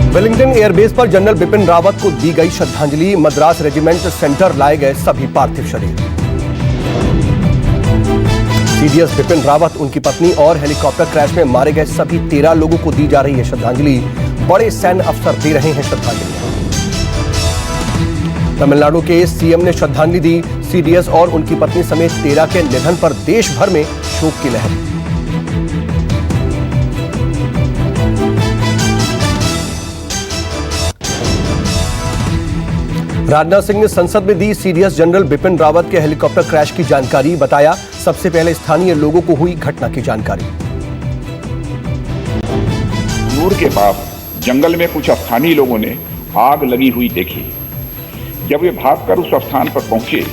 Wellington airbase पर general Bipin Rawat को दी गई श्रद्धांजलि। मद्रास रेजिमेंट सेंटर लाए गए सभी पार्थिव शरीर। सीडीएस बिपिन रावत, उनकी पत्नी और हेलीकॉप्टर क्रैश में मारे गए सभी 13 लोगों को दी जा रही है श्रद्धांजलि। बड़े सैन्य अफसर दे रहे हैं श्रद्धांजलि। तमिलनाडु के सीएम ने श्रद्धांजलि दी। सीडीएस और उनकी पत्नी समेत 13 के निधन पर देश भर में शोक की लहर। राजनाथ सिंह ने संसद में दी सीडीएस जनरल बिपिन रावत के हेलीकॉप्टर क्रैश की जानकारी। बताया, सबसे पहले स्थानीय लोगों को हुई घटना की जानकारी। नूर के पास जंगल में कुछ स्थानीय लोगों ने आग लगी हुई देखी। जब वे भागकर उस स्थान पर पहुंचे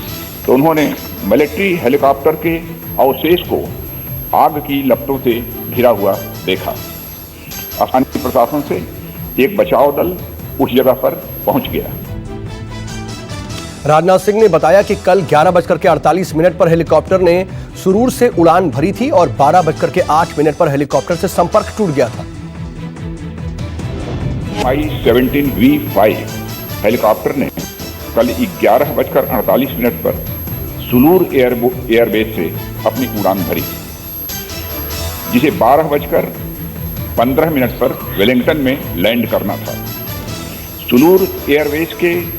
तो उन्होंने मिलिट्री हेलीकॉप्टर के अवशेष को आग की लपटों से घिरा हुआ देखा। स्थानीय प्रशासन से एक बचाव दल उस जगह पर पहुंच गया। राजनाथ सिंह ने बताया कि कल 11:48 पर हेलीकॉप्टर ने सुरूर से उड़ान भरी थी और 12:08 पर हेलीकॉप्टर से संपर्क टूट गया था। I-17V5 हेलीकॉप्टर ने कल 11:48 पर सुलूर एयरबेस से अपनी उड़ान भरी, जिसे 12:15 पर वेलिंगटन में लैंड करना था। सुलूर एयरबेस के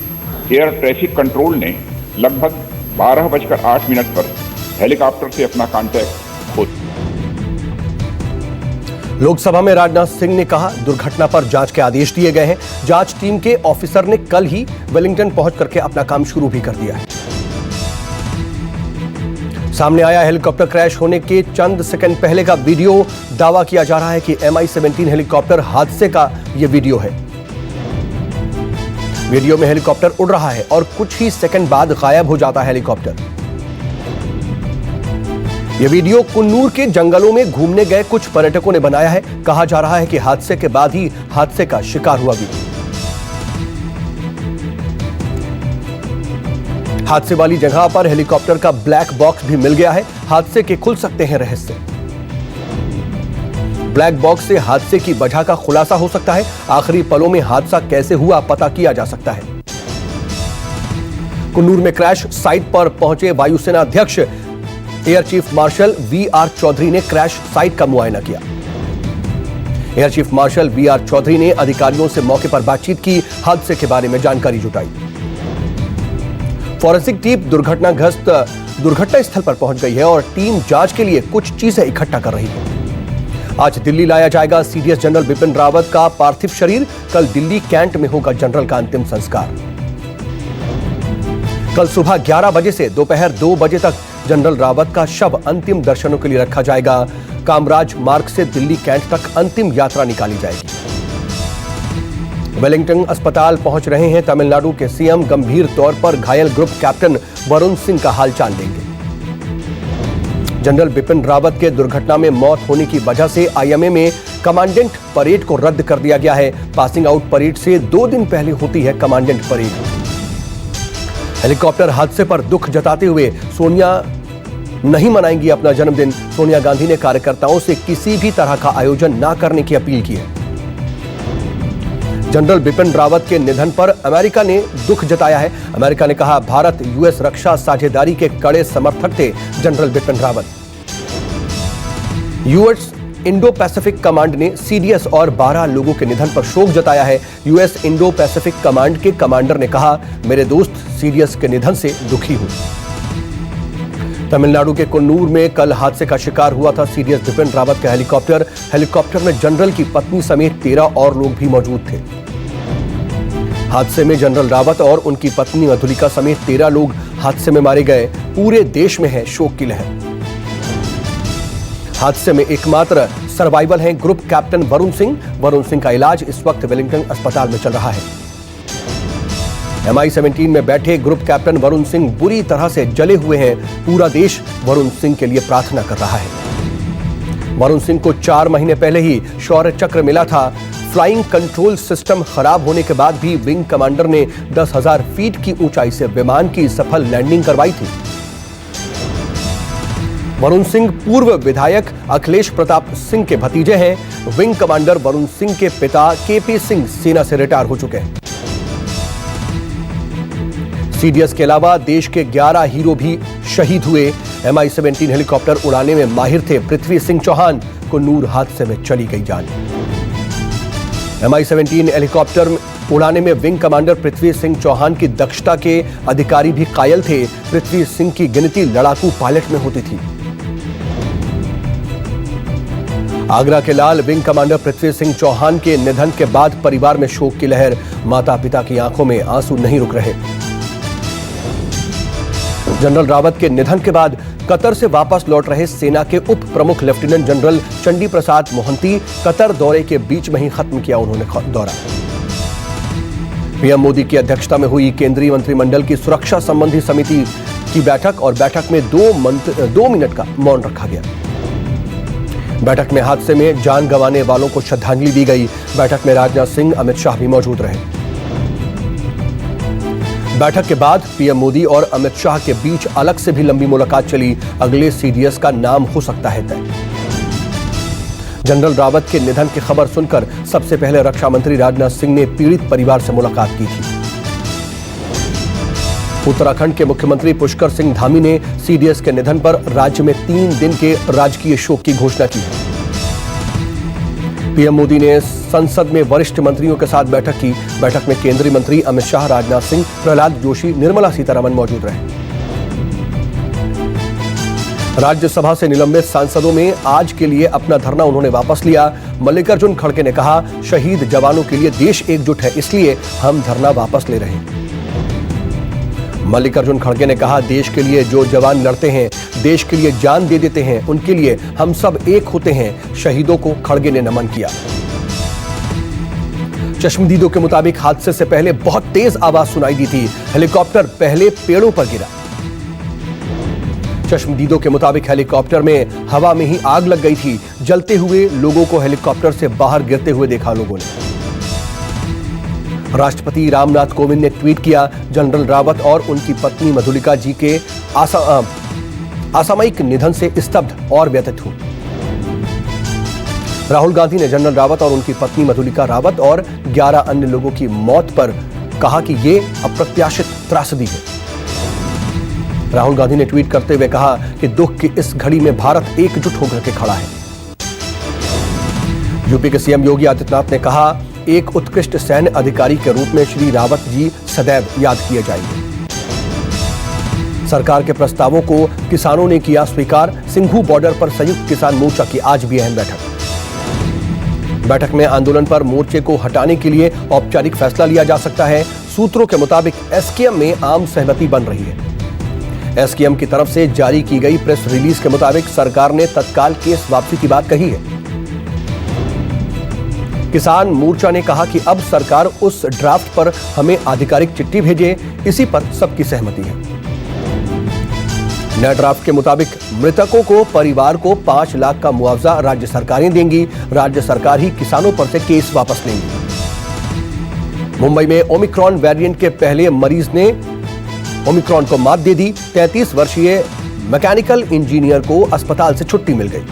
एयर ट्रैफिक कंट्रोल ने लगभग 12:08 पर हेलीकॉप्टर से अपना कांटेक्ट खो दिया। लोकसभा में राजनाथ सिंह ने कहा, दुर्घटना पर जांच के आदेश दिए गए हैं। जांच टीम के ऑफिसर ने कल ही वेलिंगटन पहुंच करके अपना काम शुरू भी कर दिया है। सामने आया हेलीकॉप्टर क्रैश होने के चंद सेकंड पहले का वीडियो। दावा किया जा रहा है कि MI-17 हेलीकॉप्टर हादसे का यह वीडियो है। वीडियो में हेलीकॉप्टर उड़ रहा है और कुछ ही सेकंड बाद गायब हो जाता है हेलीकॉप्टर। यह वीडियो कुन्नूर के जंगलों में घूमने गए कुछ पर्यटकों ने बनाया है। कहा जा रहा है कि हादसे के बाद ही हादसे का शिकार हुआ वीडियो। हादसे वाली जगह पर हेलीकॉप्टर का ब्लैक बॉक्स भी मिल गया है। हादसे के खुल सकते हैं रहस्य। ब्लैक बॉक्स से हादसे की वजह का खुलासा हो सकता है। आखिरी पलों में हादसा कैसे हुआ पता किया जा सकता है। कुन्नूर में क्रैश साइट पर पहुंचे वायुसेना अध्यक्ष air chief marshal VR Chaudhary ने क्रैश साइट का मुआयना किया। Air chief marshal VR Chaudhary ने अधिकारियों से मौके पर बातचीत की, हादसे के बारे में जानकारी जुटाई। फॉरेंसिक टीम दुर्घटना स्थल पर पहुंच गई है और टीम जांच के लिए कुछ चीजें इकट्ठा कर रही है। आज दिल्ली लाया जाएगा सीडीएस जनरल बिपिन रावत का पार्थिव शरीर। कल दिल्ली कैंट में होगा जनरल का अंतिम संस्कार। कल सुबह 11 बजे से दोपहर 2 बजे तक जनरल रावत का शव अंतिम दर्शनों के लिए रखा जाएगा। कामराज मार्ग से दिल्ली कैंट तक अंतिम यात्रा निकाली जाएगी। वेलिंगटन अस्पताल पहुंच रहे हैं तमिलनाडु के सीएम। गंभीर तौर पर घायल ग्रुप कैप्टन वरुण सिंह का हालचाल लेंगे। जनरल बिपिन रावत के दुर्घटना में मौत होने की वजह से IMA में कमांडेंट परेड को रद्द कर दिया गया है। पासिंग आउट परेड से 2 दिन पहले होती है कमांडेंट परेड। हेलीकॉप्टर हादसे पर दुख जताते हुए सोनिया नहीं मनाएंगी अपना जन्मदिन। सोनिया गांधी ने कार्यकर्ताओं से किसी भी तरह का आयोजन न करने की अपील की है। जनरल बिपिन रावत के निधन पर अमेरिका ने दुख जताया है। अमेरिका ने कहा, भारत US रक्षा साझेदारी के कड़े समर्थक थे general Bipin Rawat. US Indo Pacific command ने CDS और 12 लोगों के निधन पर शोक जताया है। US इंडो पैसिफिक कमांड के कमांडर ने कहा, मेरे दोस्त CDS के निधन से दुखी हूं। तमिलनाडु के कुन्नूर में कल हादसे का शिकार हुआ था सीडीएस बिपिन रावत का हेलीकॉप्टर। हेलीकॉप्टर में जनरल की पत्नी समेत 13 और लोग भी मौजूद थे। हादसे में जनरल रावत और उनकी पत्नी मधुलिका समेत 13 लोग हादसे में मारे गए। पूरे देश में है शोक की लहर। हादसे में एकमात्र सर्वाइवल हैं ग्रुप कैप्टन वरुण सिंह। वरुण सिंह का इलाज इस वक्त वेलिंगटन अस्पताल में चल रहा है। MI-17 में बैठे ग्रुप कैप्टन वरुण सिंह बुरी तरह से जले हुए हैं। पूरा देश वरुण सिंह के लिए प्रार्थना कर रहा है। वरुण सिंह को 4 महीने पहले ही शौर्य चक्र मिला था। फ्लाइंग कंट्रोल सिस्टम खराब होने के बाद भी विंग कमांडर ने 10,000 फीट की ऊंचाई से विमान की सफल लैंडिंग करवाई थी। वरुण सिंह पूर्व विधायक अखिलेश प्रताप सिंह के भतीजे हैं। विंग कमांडर वरुण सिंह के पिता केपी सिंह सेना से रिटायर हो चुके हैं। सीडीएस के अलावा देश के 11 हीरो भी शहीद हुए। MI-17 हेलीकॉप्टर उड़ाने में माहिर थे पृथ्वी सिंह चौहान को नूर हादसे में चली गई जान। MI-17 हेलीकॉप्टर उड़ाने में विंग कमांडर पृथ्वी सिंह चौहान की दक्षता के अधिकारी भी कायल थे। पृथ्वी सिंह की गिनती लड़ाकू पायलट में होती थी। आगरा के लाल विंग कमांडर पृथ्वी सिंह चौहान के निधन के बाद परिवार में शोक की लहर। माता पिता की आंखों में आंसू नहीं रुक रहे। जनरल रावत के निधन के बाद कतर से वापस लौट रहे सेना के उप प्रमुख लेफ्टिनेंट जनरल चंडी प्रसाद मोहंती कतर दौरे के बीच में ही खत्म किया उन्होंने दौरा। पीएम मोदी की अध्यक्षता में हुई केंद्रीय मंत्रिमंडल की सुरक्षा संबंधी समिति की बैठक और बैठक में 2 मिनट का मौन रखा गया। बैठक में हादसे में जान गंवाने वालों को श्रद्धांजलि दी गई। बैठक में राजनाथ सिंह, अमित शाह भी मौजूद रहे। बैठक के बाद पीएम मोदी और अमित शाह के बीच अलग से भी लंबी मुलाकात चली। अगले सीडीएस का नाम हो सकता है तय। जनरल रावत के निधन की खबर सुनकर सबसे पहले रक्षा मंत्री राजनाथ सिंह ने पीड़ित परिवार से मुलाकात की थी। उत्तराखंड के मुख्यमंत्री पुष्कर सिंह धामी ने सीडीएस के निधन पर राज्य में 3 दिन के राजकीय शोक की घोषणा की है। पीएम मोदी ने संसद में वरिष्ठ मंत्रियों के साथ बैठक की। बैठक में केंद्रीय मंत्री अमित शाह, राजनाथ सिंह, प्रहलाद जोशी, निर्मला सीतारमण मौजूद रहे। राज्यसभा से निलंबित सांसदों में आज के लिए अपना धरना उन्होंने वापस लिया। मल्लिकार्जुन खड़गे ने कहा, शहीद जवानों के लिए देश एकजुट है, इसलिए हम धरना वापस ले रहे हैं। मल्लिकार्जुन खड़गे ने कहा, देश के लिए जो जवान लड़ते हैं, देश के लिए जान दे देते हैं, उनके लिए हम सब एक होते हैं। शहीदों को खड़गे ने नमन किया। चश्मदीदों के मुताबिक हादसे से पहले बहुत तेज आवाज सुनाई दी थी। हेलीकॉप्टर पहले पेड़ों पर गिरा। चश्मदीदों के मुताबिक हेलीकॉप्टर में हवा में ही आग लग गई थी। जलते हुए लोगों को हेलीकॉप्टर से बाहर गिरते हुए देखा लोगों ने। राष्ट्रपति रामनाथ कोविंद ने ट्वीट किया, जनरल रावत और उनकी पत्नी मधुलिका जी के असामयिक निधन से स्तब्ध और व्यथित हूं। राहुल गांधी ने जनरल रावत और उनकी पत्नी मधुलिका रावत और 11 अन्य लोगों की मौत पर कहा कि यह अप्रत्याशित त्रासदी है। राहुल गांधी ने ट्वीट करते हुए कहा कि दुख की इस घड़ी में भारत एकजुट होकर के खड़ा है। यूपी के सीएम योगी आदित्यनाथ ने कहा, एक उत्कृष्ट सैन्य अधिकारी के रूप में श्री रावत जी सदैव याद किए जाएंगे। सरकार के प्रस्तावों को किसानों ने किया स्वीकार। सिंघू बॉर्डर पर संयुक्त किसान मोर्चा की आज भी अहम बैठक में आंदोलन पर मोर्चे को हटाने के लिए औपचारिक फैसला लिया जा सकता है। सूत्रों के मुताबिक एसकेएम में आम सहमति बन रही है। एसकेएम की तरफ से जारी की गई प्रेस रिलीज के मुताबिक सरकार ने तत्काल केस वापसी की बात कही है। किसान मोर्चा ने कहा कि अब सरकार उस ड्राफ्ट पर हमें आधिकारिक चिट्ठी भेजे, इसी पर सबकी सहमति है। नए ड्राफ्ट के मुताबिक मृतकों को परिवार को 5 लाख का मुआवजा राज्य सरकारें देंगी। राज्य सरकार ही किसानों पर से केस वापस लेंगी। मुंबई में ओमिक्रॉन वेरिएंट के पहले मरीज ने ओमिक्रॉन को मात दे दी। 33 वर्षीय मैकेनिकल इंजीनियर को अस्पताल से छुट्टी मिल गई।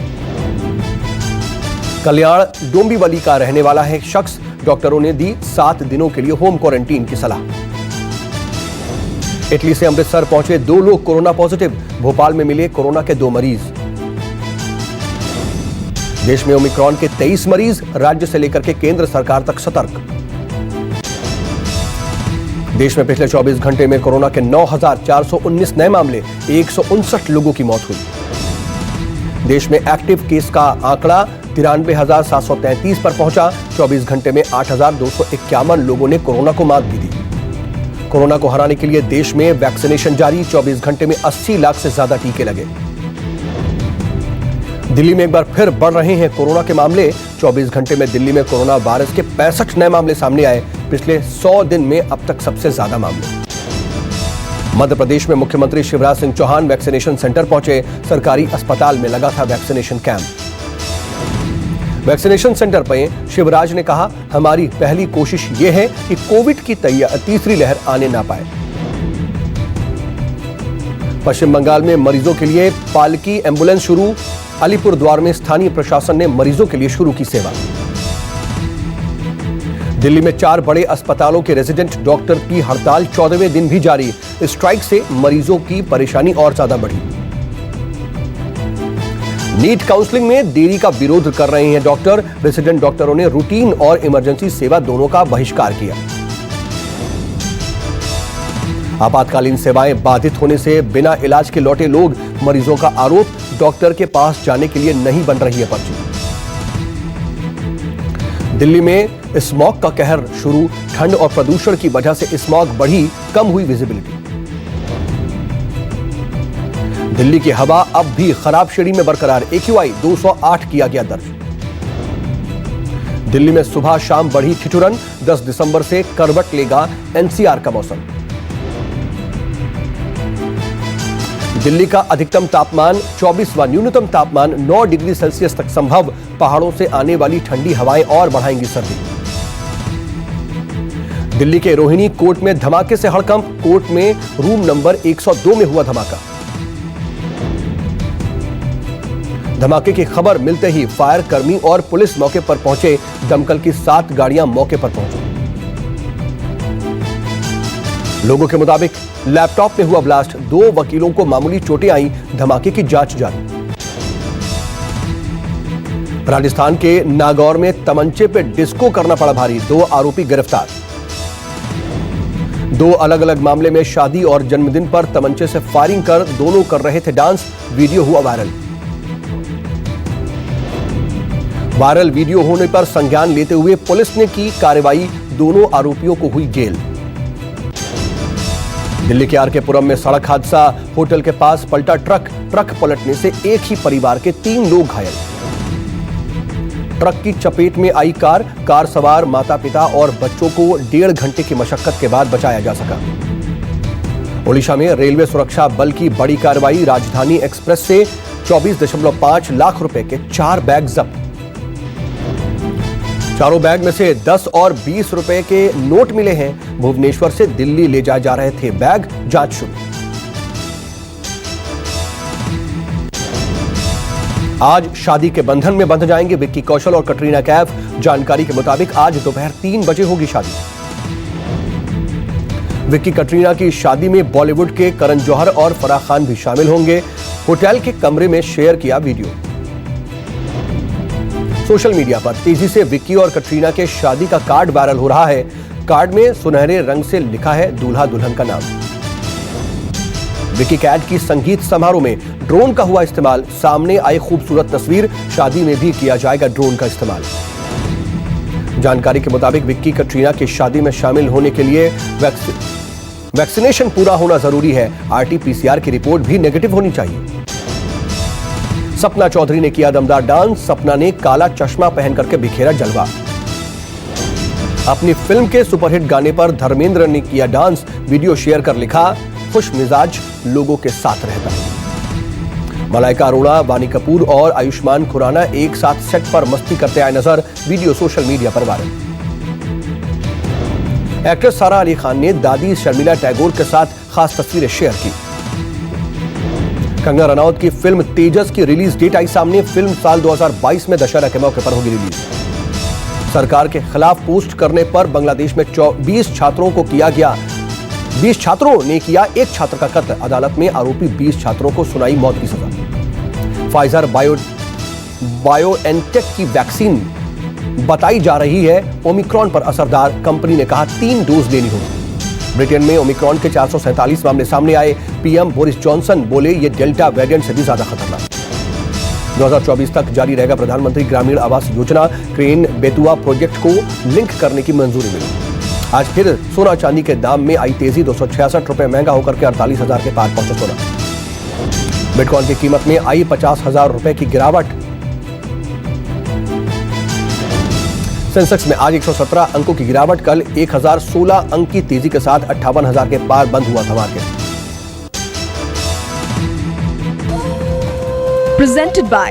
कल्याण डोंबिवली का रहने वाला है शख्स, डॉक्टरों ने दी 7 दिनों के लिए होम क्वारंटीन की सलाह। इटली से अमृतसर पहुंचे 2 लोग कोरोना पॉजिटिव। भोपाल में मिले कोरोना के 2 मरीज। देश में ओमिक्रॉन के 23 मरीज, राज्य से लेकर के केंद्र सरकार तक सतर्क। देश में पिछले 24 घंटे में कोरोना के 9,419 नए मामले, 159 लोगों की मौत हुई। देश में एक्टिव केस का आंकड़ा 93,733 पर पहुंचा। 24 घंटे में 8,251 लोगों ने कोरोना को मात भी दी। कोरोना को हराने के लिए देश में वैक्सीनेशन जारी। 24 घंटे में 80 लाख से ज्यादा टीके लगे। दिल्ली में एक बार फिर बढ़ रहे हैं कोरोना के मामले। 24 घंटे में दिल्ली में कोरोना वायरस के 65 नए मामले सामने आए। पिछले 100 दिन में अब तक सबसे ज्यादा मामले। मध्य प्रदेश में मुख्यमंत्री शिवराज सिंह चौहान वैक्सीनेशन सेंटर पहुंचे। सरकारी अस्पताल में लगा था वैक्सीनेशन कैंप। वैक्सीनेशन सेंटर पर शिवराज ने कहा, हमारी पहली कोशिश यह है कि कोविड की तीसरी लहर आने ना पाए। पश्चिम बंगाल में मरीजों के लिए पालकी एम्बुलेंस शुरू। अलीपुरद्वार में स्थानीय प्रशासन ने मरीजों के लिए शुरू की सेवा। दिल्ली में 4 बड़े अस्पतालों के रेजिडेंट डॉक्टर की हड़ताल 14वें दिन भी जारी। स्ट्राइक से मरीजों की परेशानी और ज्यादा बढ़ी। नीट काउंसलिंग में देरी का विरोध कर रहे हैं डॉक्टर। रेजिडेंट डॉक्टरों ने रूटीन और इमरजेंसी सेवा दोनों का बहिष्कार किया। आपातकालीन सेवाएं बाधित होने से बिना इलाज के लौटे लोग, मरीजों का आरोप, डॉक्टर के पास जाने के लिए नहीं बन रही है पर्ची। दिल्ली में स्मॉग का कहर शुरू। ठंड और प्रदूषण की वजह से स्मॉग बढ़ी, कम हुई विजिबिलिटी। दिल्ली की हवा अब भी खराब श्रेणी में बरकरार। AQI 208 किया गया दर्ज। दिल्ली में सुबह शाम बढ़ी ठिठुरन। 10 दिसंबर से करवट लेगा NCR का मौसम। दिल्ली का अधिकतम तापमान 24 व न्यूनतम तापमान 9 डिग्री सेल्सियस तक संभव। पहाड़ों से आने वाली ठंडी हवाएं और बढ़ाएंगी सर्दी। दिल्ली के रोहिणी कोर्ट में धमाके से हड़कंप। कोर्ट में रूम नंबर 102 में हुआ धमाका। धमाके की खबर मिलते ही फायर कर्मी और पुलिस मौके पर पहुंचे। दमकल की 7 गाड़ियां मौके पर पहुंची। लोगों के मुताबिक लैपटॉप में हुआ ब्लास्ट। 2 वकीलों को मामूली चोटें आई। धमाके की जांच जारी। राजस्थान के नागौर में तमंचे पे डिस्को करना पड़ा भारी। 2 आरोपी गिरफ्तार। 2 अलग अलग मामले में शादी और जन्मदिन पर तमंचे से फायरिंग कर दोनों कर रहे थे डांस। वीडियो हुआ वायरल। वायरल वीडियो होने पर संज्ञान लेते हुए पुलिस ने की कार्रवाई। दोनों आरोपियों को हुई जेल। दिल्ली के आरकेपुरम में सड़क हादसा। होटल के पास पलटा ट्रक। ट्रक पलटने से एक ही परिवार के 3 लोग घायल। ट्रक की चपेट में आई कार। कार सवार माता पिता और बच्चों को 1.5 घंटे की मशक्कत के बाद बचाया जा सका। ओडिशा में रेलवे सुरक्षा बल की बड़ी कार्रवाई। राजधानी एक्सप्रेस से 24.5 लाख रुपए के 4 बैग जब्त। चारों बैग में से 10 और 20 रुपए के नोट मिले हैं। भुवनेश्वर से दिल्ली ले जाए जा रहे थे बैग। जांच शुरू। आज शादी के बंधन में बंध जाएंगे विक्की कौशल और कटरीना कैफ। जानकारी के मुताबिक आज दोपहर 3 बजे होगी शादी। विक्की कटरीना की शादी में बॉलीवुड के करण जौहर और फराह खान भी शामिल होंगे। होटल के कमरे में शेयर किया वीडियो। सोशल मीडिया पर तेजी से विक्की और कटरीना के शादी का कार्ड वायरल हो रहा है। कार्ड में सुनहरे रंग से लिखा है दूल्हा दुल्हन का नाम। विक्की कैट की संगीत समारोह में ड्रोन का हुआ इस्तेमाल। सामने आई खूबसूरत तस्वीर। शादी में भी किया जाएगा ड्रोन का इस्तेमाल। जानकारी के मुताबिक विक्की कटरीना की शादी में शामिल होने के लिए वैक्सीनेशन पूरा होना जरूरी है। RT-PCR की रिपोर्ट भी नेगेटिव होनी चाहिए। सपना चौधरी ने किया दमदार डांस। सपना ने काला चश्मा पहन करके बिखेरा जलवा। अपनी फिल्म के सुपरहिट गाने पर धर्मेंद्र ने किया डांस। वीडियो शेयर कर लिखा, खुश मिजाज लोगों के साथ रहता है। मलाइका अरोड़ा, वानी कपूर और आयुष्मान खुराना एक साथ सेट पर मस्ती करते आए नजर। वीडियो सोशल मीडिया पर वायरल। एक्ट्रेस सारा अली खान ने दादी शर्मिला टैगोर के साथ खास तस्वीरें शेयर की। कंगना रनौत की फिल्म तेजस की रिलीज डेट आई सामने। फिल्म साल 2022 में दशहरा के मौके पर होगी रिलीज। सरकार के खिलाफ पोस्ट करने पर बांग्लादेश में 20 छात्रों ने किया एक छात्र का कत्ल। अदालत में आरोपी 20 छात्रों को सुनाई मौत की सजा। फाइजर बायोएनटेक की वैक्सीन बताई जा रही है ओमिक्रॉन पर असरदार। कंपनी ने कहा 3 डोज लेनी होगी। ब्रिटेन में ओमिक्रॉन के 447 मामले सामने आए। पीएम बोरिस जॉनसन बोले ये डेल्टा वेरिएंट से भी ज्यादा खतरनाक। 2024 तक जारी रहेगा प्रधानमंत्री ग्रामीण आवास योजना। क्रेन बेतुआ प्रोजेक्ट को लिंक करने की मंजूरी मिली। आज फिर सोना चांदी के दाम में आई तेजी। 266 रुपए महंगा होकर के 48,000 के पार पहुंचा सोना। बिटकॉइन की कीमत में आई 50,000 रुपए की गिरावट। सेंसेक्स में आज 117 अंकों की गिरावट। कल 1016 अंक की तेजी के साथ 58,000 के पार बंद हुआ था मार्केट। Presented by